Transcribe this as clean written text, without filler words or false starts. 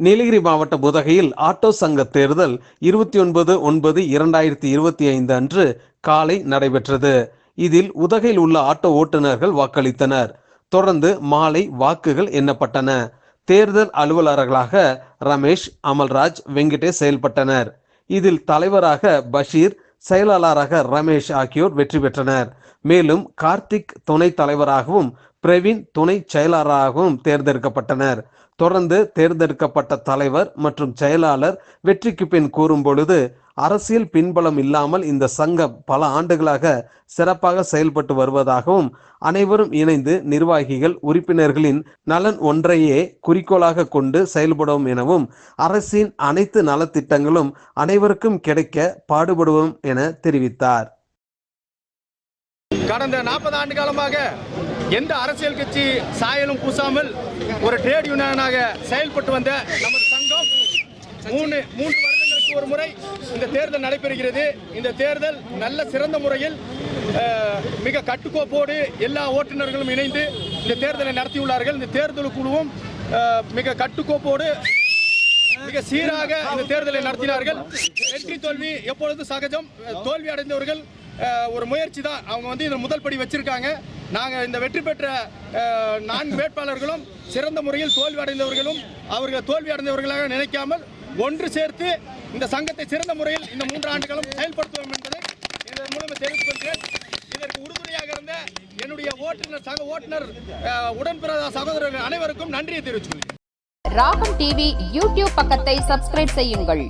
நீலகிரி மாவட்டம் உதகையில் ஆட்டோ சங்க தேர்தல் 29/9/2025 அன்று காலை நடைபெற்றது. இதில் உதகையில் உள்ள ஆட்டோ ஓட்டுநர்கள் வாக்களித்தனர். தொடர்ந்து மாலை வாக்குகள் எண்ணப்பட்டன. தேர்தல் அலுவலர்களாக ரமேஷ், அமல்ராஜ், வெங்கடேஷ் செயல்பட்டனர். இதில் தலைவராக பஷீர், செயலாளராக ரமேஷ் ஆகியோர் வெற்றி பெற்றனர். மேலும் கார்த்திக் துணை தலைவராகவும் பிரவீன் துணை செயலாளராகவும் தேர்ந்தெடுக்கப்பட்டனர். தொடர்ந்து தேர்ந்தெடுக்கப்பட்ட தலைவர் மற்றும் செயலாளர் வெற்றிக்கு பின் கூறும் பொழுது, அரசியல் பின்பலம் இல்லாமல் இந்த சங்கம் பல ஆண்டுகளாக சிறப்பாக செயல்பட்டு வருவதாகவும், அனைவரும் இணைந்து நிர்வாகிகள் உறுப்பினர்களின் நலன் ஒன்றையே குறிக்கோளாக கொண்டு செயல்படும் எனவும், அரசின் அனைத்து நலத்திட்டங்களும் அனைவருக்கும் கிடைக்க பாடுபடுவோம் என தெரிவித்தார். கடந்த 40 ஆண்டு காலமாக எந்த அரசியல் கட்சி சாயலும் பூசாமல் ஒரு ட்ரேட் யூனியனாக செயல்பட்டு வந்த நமது சங்கம் 3 வருடங்களுக்கு ஒரு முறை இந்த தேர்தல் நடைபெறுகிறது. இந்த தேர்தல் நல்ல சிறந்த முறையில் மிக கட்டுக்கோப்போடு எல்லா ஓட்டுநர்களும் இணைந்து இந்த தேர்தலை நடத்தியுள்ளார்கள். இந்த தேர்தல் குழுவும் மிக கட்டுக்கோப்போடு மிக சீராக இந்த தேர்தலை நடத்தினார்கள். வெற்றி தோல்வி எப்பொழுதும் சகஜம். தோல்வி அடைந்தவர்கள் ஒரு முயற்சி தான். அவங்க இதில் முதல் படி வச்சிருக்காங்க. நாங்கள் இந்த வெற்றி பெற்ற 4 வேட்பாளர்களும் சிறந்த முறையில் தோல்வி அடைந்தவர்களும் அவர்கள் தோல்வி அடைந்தவர்களாக நினைக்காமல் ஒன்று சேர்த்து இந்த சங்கத்தை சிறந்த முறையில் இந்த 3 ஆண்டுகளும் செயல்படுத்துவோம் என்பதை இதன் மூலம் தெரிவித்துக் கொள்கிறேன். இதற்கு உறுதுணையாக இருந்த என்னுடைய சக ஓட்டுநர் உடன்பிறந்த சகோதரர்கள் அனைவருக்கும் நன்றியை தெரிவித்துக் கொள்கிறேன். ராகம் டிவி யூடியூப் பக்கத்தை சப்ஸ்கிரைப் செய்யுங்கள்.